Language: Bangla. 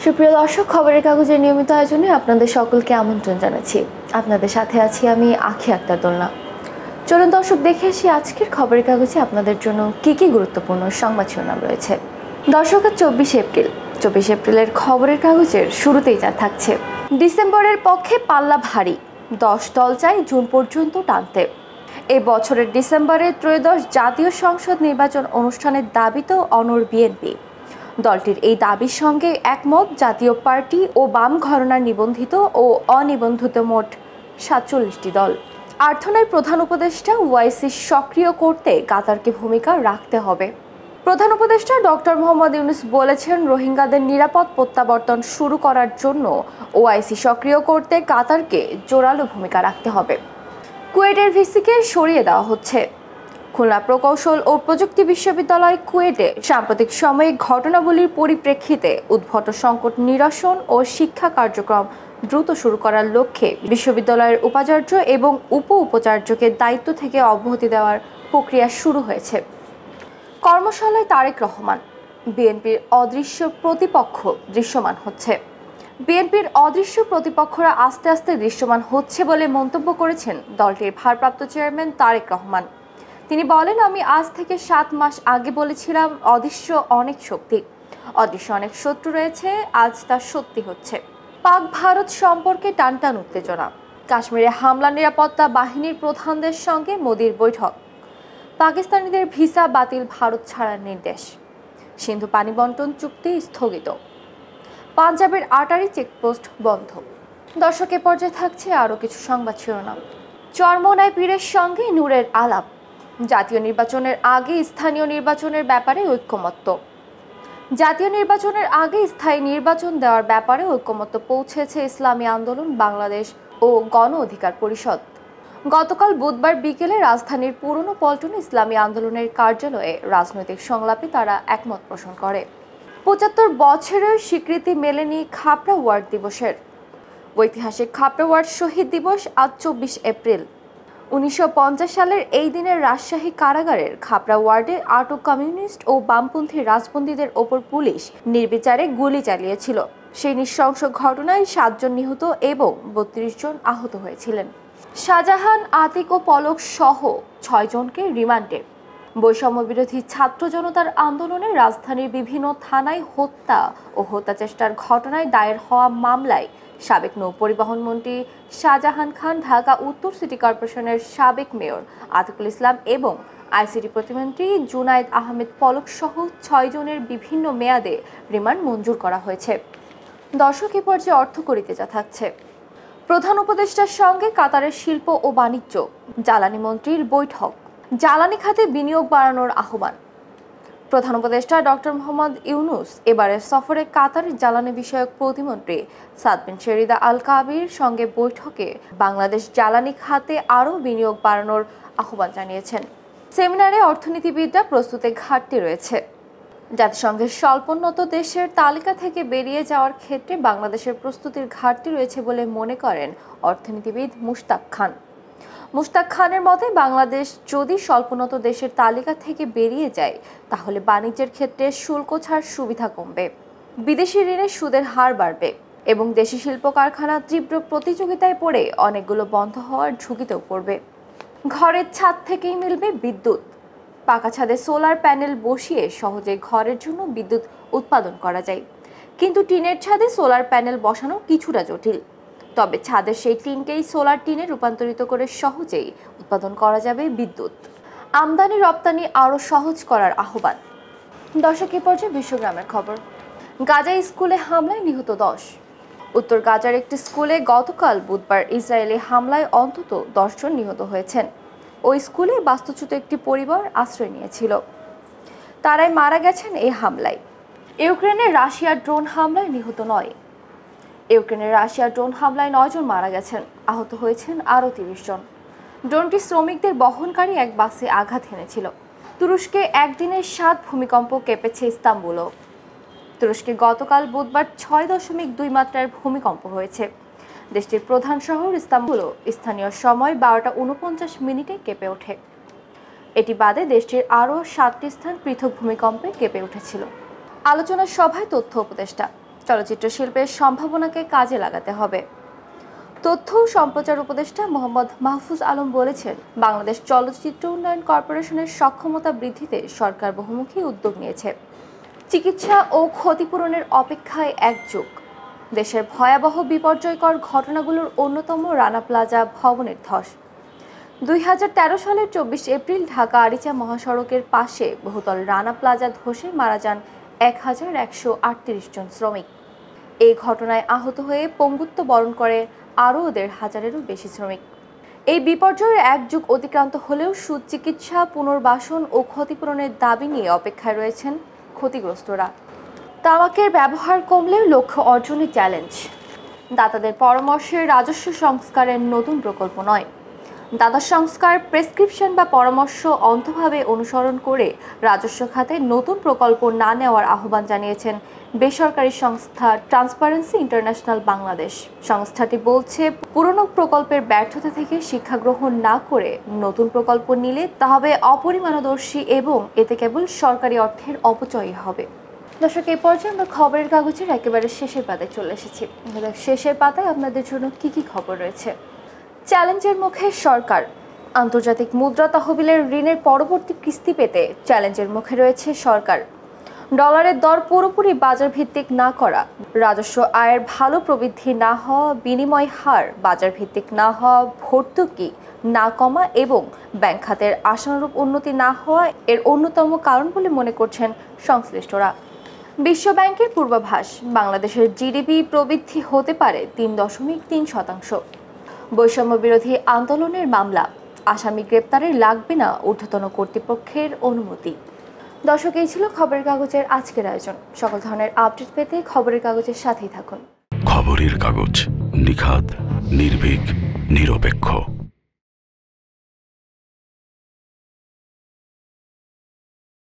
সুপ্রিয় দর্শক, খবরের কাগজের নিয়মিত আয়োজনে আপনাদের সকলকে আমন্ত্রণ জানাচ্ছি। আপনাদের সাথে আছি আমি আখি আক্তার দোলনা। চলুন দর্শক, দেখে আসি আজকের খবরের কাগজে আপনাদের জন্য কি কি গুরুত্বপূর্ণ সংবাদ শিরোনাম রয়েছে। দর্শক, 24 এপ্রিলের খবরের কাগজের শুরুতেই যা থাকছে। ডিসেম্বরের পক্ষে পাল্লা ভারী, 10 দল চাই জুন পর্যন্ত টানতে। এই বছরের ডিসেম্বরে ত্রয়োদশ জাতীয় সংসদ নির্বাচন অনুষ্ঠানের দাবিতেও অনড় বিএনপি। দলটির এই দাবির সঙ্গে একমত জাতীয় পার্টি ও বাম ঘরানার নিবন্ধিত ও অনিবন্ধিত মোট 47টি দল। আর্থনের প্রধান উপদেষ্টা ওআইসি সক্রিয় করতে কাতারকে ভূমিকা রাখতে হবে। প্রধান উপদেষ্টা ডক্টর মোহাম্মদ ইউনূস বলেছেন, রোহিঙ্গাদের নিরাপদ প্রত্যাবর্তন শুরু করার জন্য ওআইসি সক্রিয় করতে কাতারকে জোরালো ভূমিকা রাখতে হবে। কুয়েটের ভিসিকে সরিয়ে দেওয়া হচ্ছে। খুলনা প্রকৌশল ও প্রযুক্তি বিশ্ববিদ্যালয় কুয়েটে সাম্প্রতিক সময়ে ঘটনাবলীর পরিপ্রেক্ষিতে উদ্ভূত সংকট নিরসন ও শিক্ষা কার্যক্রম দ্রুত শুরু করার লক্ষ্যে বিশ্ববিদ্যালয়ের উপাচার্য এবং উপাচার্যকে দায়িত্ব থেকে অব্যাহতি দেওয়ার প্রক্রিয়া শুরু হয়েছে। কর্মশালায় তারেক রহমান, বিএনপির অদৃশ্য প্রতিপক্ষ দৃশ্যমান হচ্ছে। বিএনপির অদৃশ্য প্রতিপক্ষরা আস্তে আস্তে দৃশ্যমান হচ্ছে বলে মন্তব্য করেছেন দলটির ভারপ্রাপ্ত চেয়ারম্যান তারেক রহমান। তিনি বলেন, আমি আজ থেকে 7 মাস আগে বলেছিলাম অদৃশ্য অনেক শক্তি, অদৃশ্য অনেক শত্রু রয়েছে, আজ তা সত্যি হচ্ছে। পাক ভারত সম্পর্কে টানটান উত্তেজনা। কাশ্মীরে হামলা নিরাপত্তা বাহিনীর প্রধানদের সঙ্গে মোদির বৈঠক। পাকিস্তানিদের ভিসা বাতিল, ভারত ছাড়ার নির্দেশ। সিন্ধু পানি বন্টন চুক্তি স্থগিত। পাঞ্জাবের আটারি চেকপোস্ট বন্ধ। দর্শক, এ পর্যায়ে থাকছে আরও কিছু সংবাদ শিরোনাম। চরমোনাই পীরের সঙ্গে নূরের আলাপ। জাতীয় নির্বাচনের আগে স্থানীয় নির্বাচনের ব্যাপারে ঐক্যমত্য। জাতীয় নির্বাচনের আগে স্থায়ী নির্বাচন দেওয়ার ব্যাপারে ঐক্যমত্য পৌঁছেছে ইসলামী আন্দোলন বাংলাদেশ ও গণ অধিকার পরিষদ। গতকাল বুধবার বিকেলে রাজধানীর পুরনো পল্টনে ইসলামী আন্দোলনের কার্যালয়ে রাজনৈতিক সংলাপে তারা একমত পোষণ করে। 75 বছরের স্বীকৃতি মেলেনি খাপড়া ওয়ার্ড দিবসের। ঐতিহাসিক খাপড়া ওয়ার্ড শহীদ দিবস আজ 24 এপ্রিল। 1950 সালের এই দিনের রাজশাহী কারাগারের খাপড়া ওয়ার্ডে আটক কমিউনিস্ট ও বামপন্থী রাজবন্দীদের ওপর পুলিশ নির্বিচারে গুলি চালিয়েছিল। সেই নৃশংস ঘটনায় 7 জন নিহত এবং 32 জন আহত হয়েছিলেন। শাহজাহান, আতিক ও পলক সহ 6 জনকে রিমান্ডে। বৈষম্য বিরোধী ছাত্র জনতার আন্দোলনে রাজধানীর বিভিন্ন থানায় হত্যা ও হত্যাচেষ্টার ঘটনায় দায়ের হওয়া মামলায় সাবেক নৌ পরিবহন মন্ত্রী শাহজাহান খান, ঢাকা উত্তর সিটি কর্পোরেশনের সাবেক মেয়র আতিকুল ইসলাম এবং আইসিটি প্রতিমন্ত্রী জুনায়েদ আহমেদ পলক সহ 6 জনের বিভিন্ন মেয়াদে রিমান্ড মঞ্জুর করা হয়েছে। দর্শক, এ পর্যায়ে অর্থকড়িতে যা থাকছে। প্রধান উপদেষ্টার সঙ্গে কাতারের শিল্প ও বাণিজ্য, জ্বালানি মন্ত্রীর বৈঠক। জ্বালানি খাতে বিনিয়োগ বাড়ানোর আহ্বান। প্রধান উপদেষ্টা ডক্টর মোহাম্মদ ইউনূস এবারের সফরে কাতারের জ্বালানি বিষয়ক প্রতিমন্ত্রী সাদ বিন শেরিদা আল কাবির সঙ্গে বৈঠকে বাংলাদেশ জ্বালানি খাতে আরও বিনিয়োগ বাড়ানোর আহ্বান জানিয়েছেন। সেমিনারে অর্থনীতিবিদরা প্রস্তুতে ঘাটতি রয়েছে। জাতিসংঘের স্বল্পোন্নত দেশের তালিকা থেকে বেরিয়ে যাওয়ার ক্ষেত্রে বাংলাদেশের প্রস্তুতির ঘাটতি রয়েছে বলে মনে করেন অর্থনীতিবিদ মুশতাক খান। মুশতাক খানের মতে, বাংলাদেশ যদি স্বল্পোন্নত দেশের তালিকা থেকে বেরিয়ে যায় তাহলে বাণিজ্যের ক্ষেত্রে শুল্ক ছাড় সুবিধা কমবে, বিদেশি ঋণের সুদের হার বাড়বে এবং দেশি শিল্প কারখানা তীব্র প্রতিযোগিতায় পড়ে অনেকগুলো বন্ধ হওয়ার ঝুঁকিতেও পড়বে। ঘরের ছাদ থেকেই মিলবে বিদ্যুৎ। পাকা ছাদে সোলার প্যানেল বসিয়ে সহজে ঘরের জন্য বিদ্যুৎ উৎপাদন করা যায়, কিন্তু টিনের ছাদে সোলার প্যানেল বসানো কিছুটা জটিল। তবে ছাদের সেই টিনকেই সোলার টিনে রূপান্তরিত করে সহজেই উৎপাদন করা যাবে বিদ্যুৎ। আমদানি রপ্তানি আরও সহজ করার আহ্বান। দর্শক, এ পর্যায়ে বিশ্বগ্রামের খবর। গাজায় স্কুলে হামলায় নিহত 10। উত্তর গাজার একটি স্কুলে গতকাল বুধবার ইসরায়েলি হামলায় অন্তত 10 জন নিহত হয়েছেন। ওই স্কুলে বাস্তুচ্যুত একটি পরিবার আশ্রয় নিয়েছিল, তারাই মারা গেছেন এই হামলায়। ইউক্রেনের রাশিয়ার ড্রোন হামলায় নিহত 9। ইউক্রেনের রাশিয়ার ড্রোন হামলায় 9 জন মারা গেছেন, আহত হয়েছেন আরও 30 জন। ড্রোনটি শ্রমিকদের বহনকারী এক বাসে আঘাত হেনেছিল। তুরস্কে একদিনে 7 ভূমিকম্প কেঁপেছে ইস্তাম্বুলও। তুরস্কে গতকাল বুধবার 6.2 মাত্রার ভূমিকম্প হয়েছে। দেশটির প্রধান শহর ইস্তাম্বুলও স্থানীয় সময় 12:49 কেঁপে ওঠে। এটি বাদে দেশটির আরও 7টি স্থান পৃথক ভূমিকম্পে কেঁপে উঠেছিল। আলোচনা সভায় তথ্য উপদেষ্টা চলচ্চিত্র শিল্পের সম্ভাবনাকে কাজে লাগাতে হবে। তথ্য ও সম্প্রচার উপদেষ্টা মোহাম্মদ মাহফুজ আলম বলেছেন, বাংলাদেশ চলচ্চিত্র উন্নয়ন কর্পোরেশনের সক্ষমতা বৃদ্ধিতে সরকার বহুমুখী উদ্যোগ নিয়েছে। চিকিৎসা ও ক্ষতিপূরণের অপেক্ষায় এক যুগ। দেশের ভয়াবহ বিপর্যয়কর ঘটনাগুলোর অন্যতম রানা প্লাজা ভবনের ধস। 2013 সালের 24 এপ্রিল ঢাকা আরিচা মহাসড়কের পাশে বহুতল রানা প্লাজা ধসে মারা যান 1138 জন শ্রমিক। এই ঘটনায় আহত হয়ে পঙ্গুত্ব বরণ করে আরও 1,500-এরও বেশি শ্রমিক। এই বিপর্যয়ের এক যুগ অতিক্রান্ত হলেও সুচিকিৎসা, পুনর্বাসন ও ক্ষতিপূরণের দাবি নিয়ে অপেক্ষায় রয়েছেন ক্ষতিগ্রস্তরা। তামাকের ব্যবহার কমলেও লক্ষ্য অর্জনে চ্যালেঞ্জ। দাতাদের পরামর্শে রাজস্ব সংস্কারের নতুন প্রকল্প নয়। দাতা সংস্কার, প্রেসক্রিপশন বা পরামর্শ অন্ধভাবে অনুসরণ করে রাজস্ব খাতে নতুন প্রকল্প না নেওয়ার আহ্বান জানিয়েছেন বেসরকারি সংস্থা ট্রান্সপারেন্সি ইন্টারন্যাশনাল বাংলাদেশ। সংস্থাটি বলছে, পুরনো প্রকল্পের ব্যর্থতা থেকে শিক্ষা গ্রহণ না করে নতুন প্রকল্প নিলে তা হবে অপরিমাণদর্শী এবং এতে কেবল সরকারি অর্থের অপচয় হবে। দর্শক, এই পর্যায়ে আমরা খবরের কাগজের একেবারে শেষের পাতায় চলে এসেছি। শেষের পাতায় আপনাদের জন্য কি খবর রয়েছে? চ্যালেঞ্জের মুখে সরকার। আন্তর্জাতিক মুদ্রা তহবিলের ঋণের পরবর্তী কিস্তি পেতে চ্যালেঞ্জের মুখে রয়েছে সরকার। ডলারের দর পুরোপুরি বাজার ভিত্তিক না করা, রাজস্ব আয়ের ভালো প্রবৃদ্ধি না হওয়া, বিনিময় হার বাজার ভিত্তিক না হওয়া, ভর্তুকি না কমা এবং ব্যাংক খাতের আশানুরূপ উন্নতি না হওয়া এর অন্যতম কারণ বলে মনে করছেন সংশ্লিষ্টরা। বিশ্ব ব্যাংকের পূর্বাভাস, বাংলাদেশের জিডিপি প্রবৃদ্ধি হতে পারে 3.3%। বৈষম্য বিরোধী আন্দোলনের মামলা, আসামি গ্রেপ্তারে লাগবে না ঊর্ধ্বতন কর্তৃপক্ষের অনুমতি। দর্শক, এই ছিল খবরের কাগজের আজকের আয়োজন। সকল ধরনের আপডেট পেতে খবরের কাগজের সাথেই থাকুন। খবরের কাগজ, নিখাত, নির্ভীক, নিরপেক্ষ।